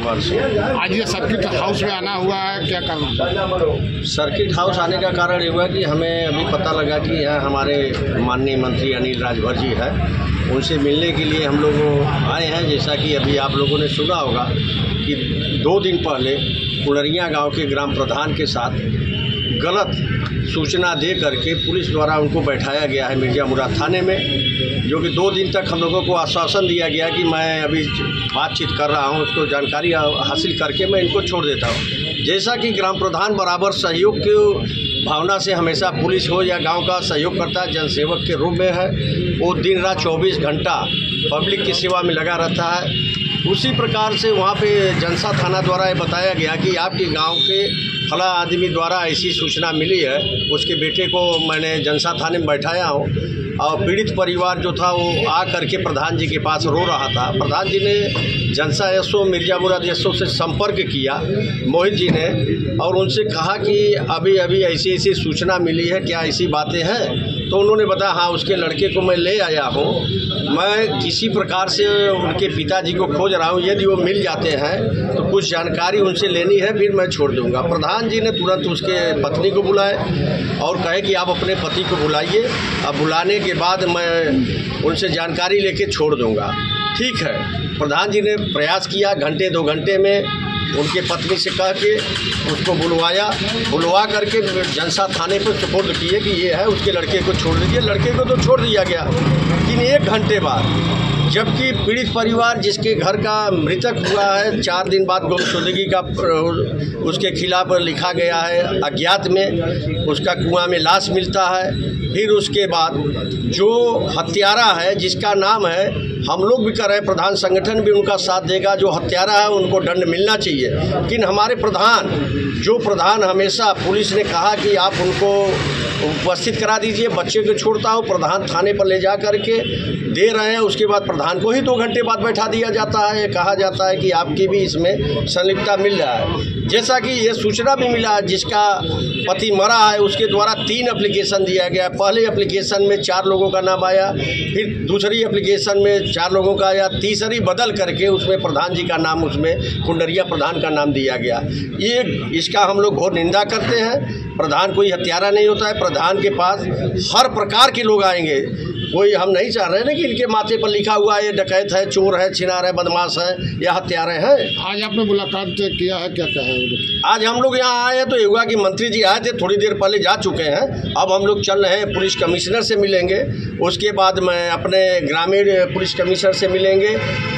वर्ष। आज ये सर्किट हाउस में आना हुआ है, क्या कारण? सर्किट हाउस आने का कारण ये हुआ कि हमें अभी पता लगा कि यहाँ हमारे माननीय मंत्री अनिल राजभर जी है, उनसे मिलने के लिए हम लोग आए हैं। जैसा कि अभी आप लोगों ने सुना होगा कि 2 दिन पहले कुंडरिया गांव के ग्राम प्रधान के साथ गलत सूचना दे करके पुलिस द्वारा उनको बैठाया गया है मिर्जामुराद थाने में, जो कि 2 दिन तक हम लोगों को आश्वासन दिया गया कि मैं अभी बातचीत कर रहा हूं, उसको जानकारी हासिल करके मैं इनको छोड़ देता हूं। जैसा कि ग्राम प्रधान बराबर सहयोग की भावना से हमेशा पुलिस हो या गांव का सहयोग करता है, जनसेवक के रूप में है, वो दिन रात 24 घंटा पब्लिक की सेवा में लगा रहता है। उसी प्रकार से वहाँ पे जनसा थाना द्वारा ये बताया गया कि आपके गांव के फला आदमी द्वारा ऐसी सूचना मिली है, उसके बेटे को मैंने जनसा थाने में बैठाया हूँ और पीड़ित परिवार जो था वो आ करके प्रधान जी के पास रो रहा था। प्रधान जी ने जनसा एसओ मिर्जामुराद एसओ से संपर्क किया मोहित जी ने, और उनसे कहा कि अभी अभी ऐसी ऐसी सूचना मिली है, क्या ऐसी बातें हैं? तो उन्होंने बताया हाँ, उसके लड़के को मैं ले आया हूँ, मैं किसी प्रकार से उनके पिताजी को खोज रहा हूँ, यदि वो मिल जाते हैं तो कुछ जानकारी उनसे लेनी है, फिर मैं छोड़ दूँगा। प्रधान जी ने तुरंत उसके पत्नी को बुलाए और कहे कि आप अपने पति को बुलाइए, अब बुलाने के बाद मैं उनसे जानकारी लेके छोड़ दूँगा। ठीक है, प्रधान जी ने प्रयास किया, घंटे 2 घंटे में उनके पत्नी से कह के उसको बुलवा करके जनसा थाने पर सुपुर्द किए कि ये है, उसके लड़के को छोड़ दीजिए। लड़के को तो छोड़ दिया गया, लेकिन 1 घंटे बाद जबकि पीड़ित परिवार जिसके घर का मृतक हुआ है, 4 दिन बाद गुमशुदगी का उसके खिलाफ लिखा गया है, अज्ञात में उसका कुआं में लाश मिलता है। फिर उसके बाद जो हत्यारा है, जिसका नाम है, हम लोग भी कर रहे हैं, प्रधान संगठन भी उनका साथ देगा, जो हत्यारा है उनको दंड मिलना चाहिए। लेकिन हमारे प्रधान हमेशा पुलिस ने कहा कि आप उनको उपस्थित करा दीजिए, बच्चे को छोड़ता हूँ, प्रधान थाने पर ले जा करके दे रहे हैं। उसके बाद प्रधान को ही 2 घंटे बाद बैठा दिया जाता है, कहा जाता है कि आपकी भी इसमें संलिप्तता मिल रहा है। जैसा कि ये सूचना भी मिला है, जिसका पति मरा है उसके द्वारा 3 एप्लीकेशन दिया गया। पहले एप्लीकेशन में 4 लोगों का नाम आया, फिर दूसरी एप्लीकेशन में 4 लोगों का आया, तीसरी बदल करके उसमें प्रधान जी का नाम, उसमें कुंडरिया प्रधान का नाम दिया गया। इसका हम लोग घोर निंदा करते हैं। प्रधान कोई हत्यारा नहीं होता है, प्रधान के पास हर प्रकार के लोग आएंगे। कोई हम नहीं चाह रहे ना कि इनके माथे पर लिखा हुआ है ये डकैत है, चोर है, छिनार है, बदमाश है या हत्यारे हैं। आज आपने मुलाकात किया है, क्या कहे? आज हम लोग यहाँ आए हैं तो ये हुआ कि मंत्री जी आए थे, थोड़ी देर पहले जा चुके हैं। अब हम लोग चल रहे हैं, पुलिस कमिश्नर से मिलेंगे, उसके बाद मैं अपने ग्रामीण पुलिस कमिश्नर से मिलेंगे।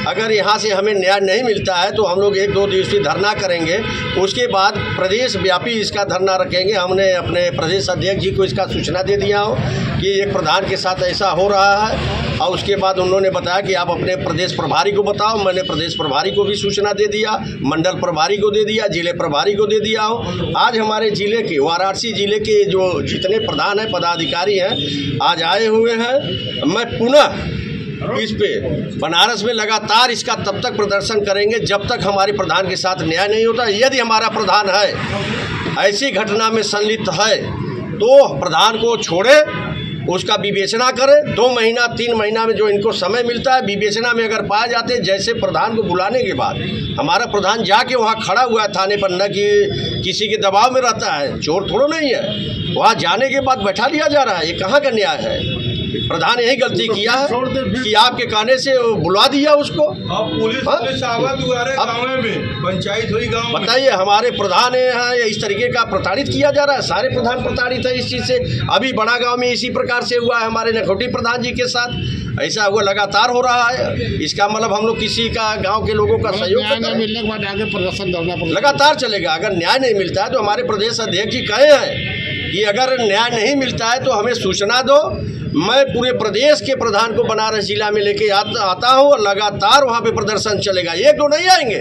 अगर यहाँ से हमें न्याय नहीं मिलता है तो हम लोग 1-2 दिवसीय धरना करेंगे। उसके बाद प्रदेश व्यापी इसका धरना रखेंगे। हमने अपने प्रदेश अध्यक्ष जी को इसका सूचना दे दिया हो कि एक प्रधान के साथ ऐसा हो रहा है, और उसके बाद उन्होंने बताया कि आप अपने प्रदेश प्रभारी को बताओ। मैंने प्रदेश प्रभारी को भी सूचना दे दिया, मंडल प्रभारी को दे दिया, जिले प्रभारी को दे दिया हो। आज हमारे जिले के, वाराणसी जिले के जो जितने प्रधान हैं, पदाधिकारी हैं, आज आए हुए हैं। मैं पुनः इस पे बनारस में लगातार इसका तब तक प्रदर्शन करेंगे जब तक हमारे प्रधान के साथ न्याय नहीं होता। यदि हमारा प्रधान है ऐसी घटना में संलिप्त है तो प्रधान को छोड़े, उसका विवेचना करें। 2 महीना 3 महीना में जो इनको समय मिलता है, विवेचना में अगर पाए जाते हैं, जैसे प्रधान को बुलाने के बाद हमारा प्रधान जाके वहाँ खड़ा हुआ है थाने पर, न कि किसी के दबाव में रहता है, चोर थोड़ा नहीं है, वहाँ जाने के बाद बैठा दिया जा रहा है। ये कहाँ का न्याय है? प्रधान यही गलती किया है कि आपके कहने से बुला दिया उसको। पुलिस पंचायत हुई गाँव, बताइए हमारे प्रधान है इस तरीके का प्रताड़ित किया जा रहा है। सारे प्रधान प्रताड़ित है इस चीज़ से। अभी बड़ा गांव में इसी प्रकार से हुआ है, हमारे नखोटी प्रधान जी के साथ ऐसा हुआ, लगातार हो रहा है। इसका मतलब हम लोग किसी का, गांव के लोगों का सहयोग मिलने के बाद आगे प्रदर्शन लगातार चलेगा। अगर न्याय नहीं मिलता है तो हमारे प्रदेश अध्यक्ष जी कहे हैं कि अगर न्याय नहीं मिलता है तो हमें सूचना दो, मैं पूरे प्रदेश के प्रधान को बनारस जिला में लेके आता हूँ और लगातार वहाँ पे प्रदर्शन चलेगा। 1-2 नहीं आएंगे,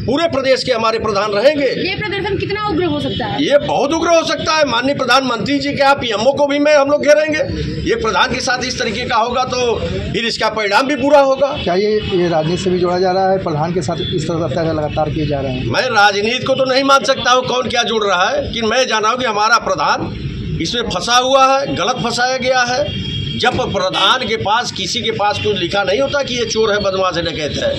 पूरे प्रदेश के हमारे प्रधान रहेंगे। ये प्रदर्शन कितना उग्र हो सकता है? ये बहुत उग्र हो सकता है। माननीय प्रधानमंत्री जी के पीएमओ को भी मैं हम लोग घेरेंगे। ये प्रधान के साथ इस तरीके का होगा तो फिर इसका परिणाम भी बुरा होगा। क्या ये राजनीति से भी जोड़ा जा रहा है? प्रधान के साथ इस तरह लगातार किए जा रहे हैं। मैं राजनीति को तो नहीं मान सकता हूँ कौन क्या जुड़ रहा है, लेकिन मैं जाना हूँ कि हमारा प्रधान इसमें फंसा हुआ है, गलत फंसाया गया है। जब प्रधान के पास, किसी के पास कुछ लिखा नहीं होता कि ये चोर है, बदमाश है, डकैत है।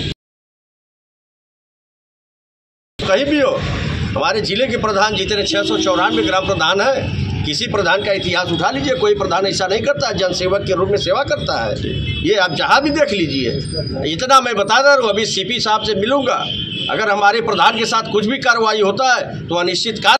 कहीं भी हो, हमारे जिले के प्रधान जितने 694 ग्राम प्रधान हैं, किसी प्रधान का इतिहास उठा लीजिए, कोई प्रधान ऐसा नहीं करता है, जनसेवक के रूप में सेवा करता है। ये आप जहाँ भी देख लीजिए। इतना मैं बता रहा हूँ, अभी सीपी साहब से मिलूंगा, अगर हमारे प्रधान के साथ कुछ भी कार्रवाई होता है तो अनिश्चित काल